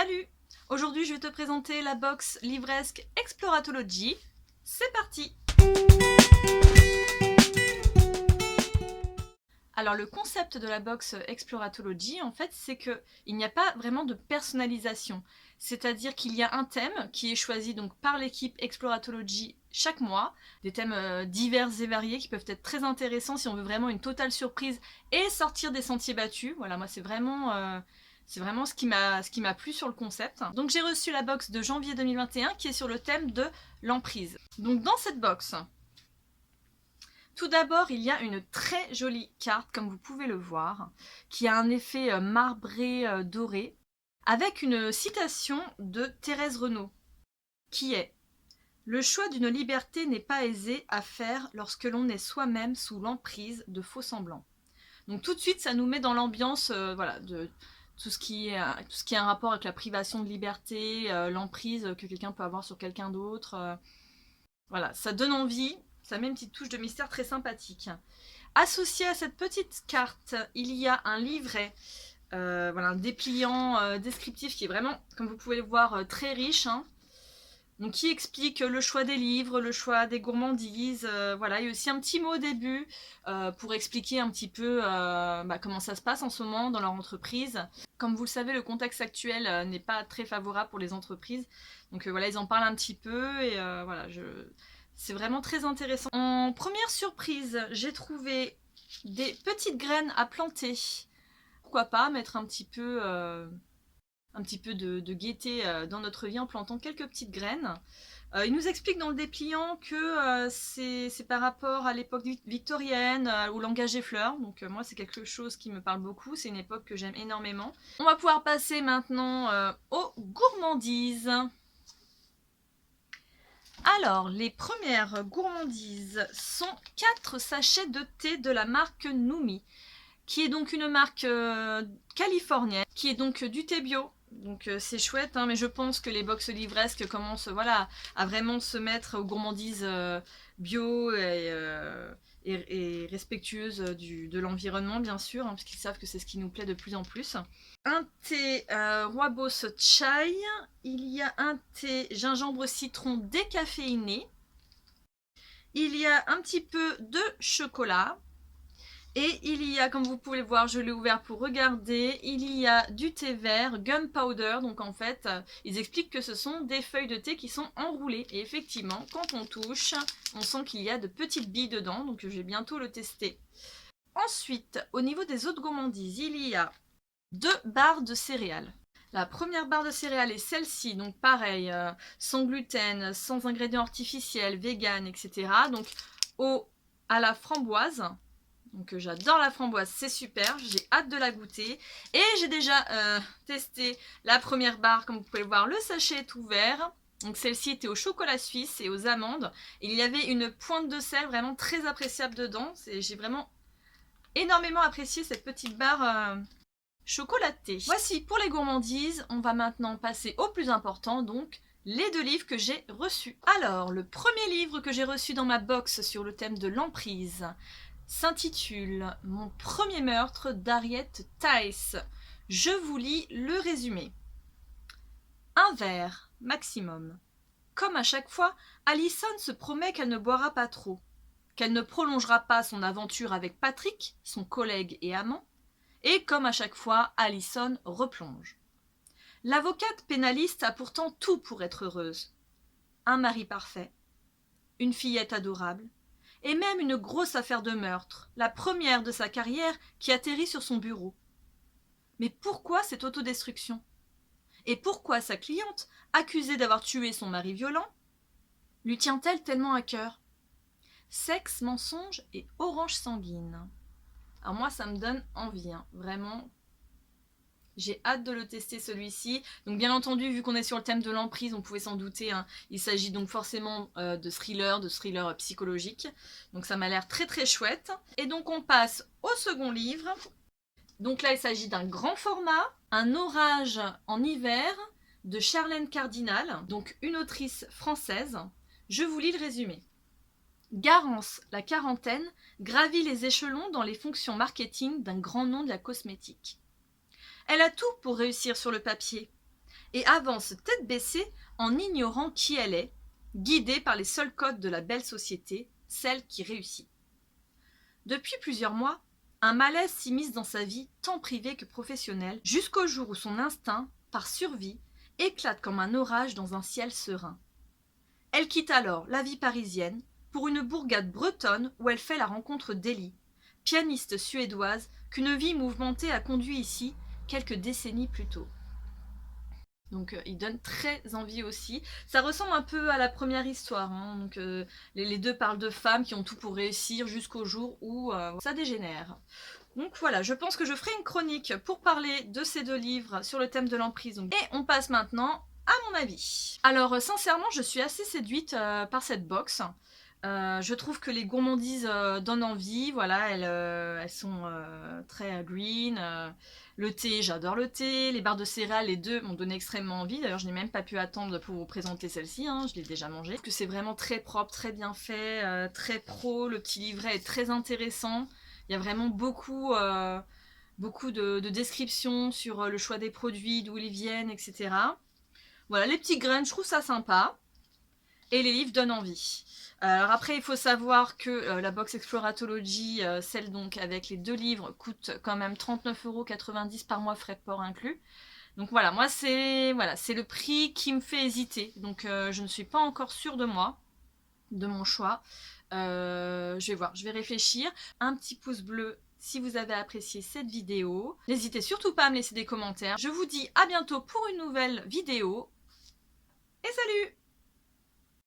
Salut! Aujourd'hui, je vais te présenter la box livresque Exploratology. C'est parti! Alors, le concept de la box Exploratology, en fait, c'est qu'il n'y a pas vraiment de personnalisation. C'est-à-dire qu'il y a un thème qui est choisi donc par l'équipe Exploratology chaque mois, des thèmes divers et variés qui peuvent être très intéressants si on veut vraiment une totale surprise et sortir des sentiers battus. Voilà, moi c'est vraiment ce qui m'a plu sur le concept. Donc j'ai reçu la box de janvier 2021 qui est sur le thème de l'emprise. Donc dans cette box, tout d'abord, il y a une très jolie carte, comme vous pouvez le voir, qui a un effet marbré doré, avec une citation de Thérèse Renaud, qui est « Le choix d'une liberté n'est pas aisé à faire lorsque l'on est soi-même sous l'emprise de faux semblants. » Donc tout de suite, ça nous met dans l'ambiance voilà, de tout ce qui est un rapport avec la privation de liberté, l'emprise que quelqu'un peut avoir sur quelqu'un d'autre. Voilà, ça donne envie, ça met une petite touche de mystère très sympathique. Associé à cette petite carte, il y a un livret, voilà, un dépliant descriptif qui est vraiment, comme vous pouvez le voir, très riche, hein. Donc, qui explique le choix des livres, le choix des gourmandises. Voilà, il y a aussi un petit mot au début pour expliquer un petit peu comment ça se passe en ce moment dans leur entreprise. Comme vous le savez, le contexte actuel n'est pas très favorable pour les entreprises. Donc voilà, ils en parlent un petit peu et voilà, c'est vraiment très intéressant. En première surprise, j'ai trouvé des petites graines à planter. Pourquoi pas mettre un petit peu de gaieté dans notre vie en plantant quelques petites graines. Il nous explique dans le dépliant que c'est par rapport à l'époque victorienne, au langage des fleurs. Donc moi, c'est quelque chose qui me parle beaucoup. C'est une époque que j'aime énormément. On va pouvoir passer maintenant aux gourmandises. Alors, les premières gourmandises sont 4 sachets de thé de la marque Noumi, qui est donc une marque californienne, qui est donc du thé bio. Donc c'est chouette, hein, mais je pense que les box livresques commencent voilà, à vraiment se mettre aux gourmandises bio et respectueuses de l'environnement, bien sûr, hein, parce qu'ils savent que c'est ce qui nous plaît de plus en plus. Un thé Rooibos Chai, il y a un thé gingembre citron décaféiné, il y a un petit peu de chocolat, et il y a, comme vous pouvez le voir, je l'ai ouvert pour regarder, il y a du thé vert, gunpowder, donc en fait, ils expliquent que ce sont des feuilles de thé qui sont enroulées. Et effectivement, quand on touche, on sent qu'il y a de petites billes dedans, donc je vais bientôt le tester. Ensuite, au niveau des autres gourmandises, il y a 2 barres de céréales. La première barre de céréales est celle-ci, donc pareil, sans gluten, sans ingrédients artificiels, vegan, etc. Donc à la framboise. Donc j'adore la framboise, c'est super, j'ai hâte de la goûter. Et j'ai déjà testé la première barre, comme vous pouvez le voir, le sachet est ouvert. Donc celle-ci était au chocolat suisse et aux amandes. Il y avait une pointe de sel vraiment très appréciable dedans. J'ai vraiment énormément apprécié cette petite barre chocolatée. Voici pour les gourmandises, on va maintenant passer au plus important, donc les 2 livres que j'ai reçus. Alors, le premier livre que j'ai reçu dans ma box sur le thème de l'emprise s'intitule « Mon premier meurtre » d'Harriet Tice. Je vous lis le résumé. Un verre, maximum. Comme à chaque fois, Allison se promet qu'elle ne boira pas trop, qu'elle ne prolongera pas son aventure avec Patrick, son collègue et amant, et comme à chaque fois, Allison replonge. L'avocate pénaliste a pourtant tout pour être heureuse. Un mari parfait, une fillette adorable, et même une grosse affaire de meurtre, la première de sa carrière qui atterrit sur son bureau. Mais pourquoi cette autodestruction? Et pourquoi sa cliente, accusée d'avoir tué son mari violent, lui tient-elle tellement à cœur? Sexe, mensonge et orange sanguine. Alors moi, ça me donne envie, hein, vraiment. J'ai hâte de le tester celui-ci. Donc bien entendu, vu qu'on est sur le thème de l'emprise, on pouvait s'en douter, hein, il s'agit donc forcément de thriller psychologique. Donc ça m'a l'air très très chouette. Et donc on passe au second livre. Donc là, il s'agit d'un grand format, Un orage en hiver de Charlène Cardinal, donc une autrice française. Je vous lis le résumé. Garance, la quarantaine, gravit les échelons dans les fonctions marketing d'un grand nom de la cosmétique. Elle a tout pour réussir sur le papier. et avance tête baissée en ignorant qui elle est, guidée par les seuls codes de la belle société, celle qui réussit. Depuis plusieurs mois, un malaise s'immisce dans sa vie, tant privée que professionnelle, jusqu'au jour où son instinct, par survie, éclate comme un orage dans un ciel serein. Elle quitte alors la vie parisienne pour une bourgade bretonne où elle fait la rencontre d'Ellie, pianiste suédoise qu'une vie mouvementée a conduit ici quelques décennies plus tôt. Donc il donne très envie aussi. Ça ressemble un peu à la première histoire. Hein. Donc les deux parlent de femmes qui ont tout pour réussir jusqu'au jour où ça dégénère. Donc voilà, je pense que je ferai une chronique pour parler de ces deux livres sur le thème de l'emprise. Et on passe maintenant à mon avis. Alors sincèrement, je suis assez séduite par cette box. Je trouve que les gourmandises donnent envie, voilà, elles sont très green. Le thé, j'adore le thé. Les barres de céréales, les deux m'ont donné extrêmement envie. D'ailleurs, je n'ai même pas pu attendre pour vous présenter celle-ci, hein, je l'ai déjà mangée. Parce que c'est vraiment très propre, très bien fait, très pro. Le petit livret est très intéressant. Il y a vraiment beaucoup de descriptions sur le choix des produits, d'où ils viennent, etc. Voilà, les petits grains, je trouve ça sympa. Et les livres donnent envie. Alors après, il faut savoir que la box Exploratology, celle donc avec les deux livres, coûte quand même 39,90 € par mois, frais de port inclus. Donc voilà, moi c'est le prix qui me fait hésiter. Donc je ne suis pas encore sûre de moi, de mon choix. Je vais voir, je vais réfléchir. Un petit pouce bleu si vous avez apprécié cette vidéo. N'hésitez surtout pas à me laisser des commentaires. Je vous dis à bientôt pour une nouvelle vidéo. Et salut!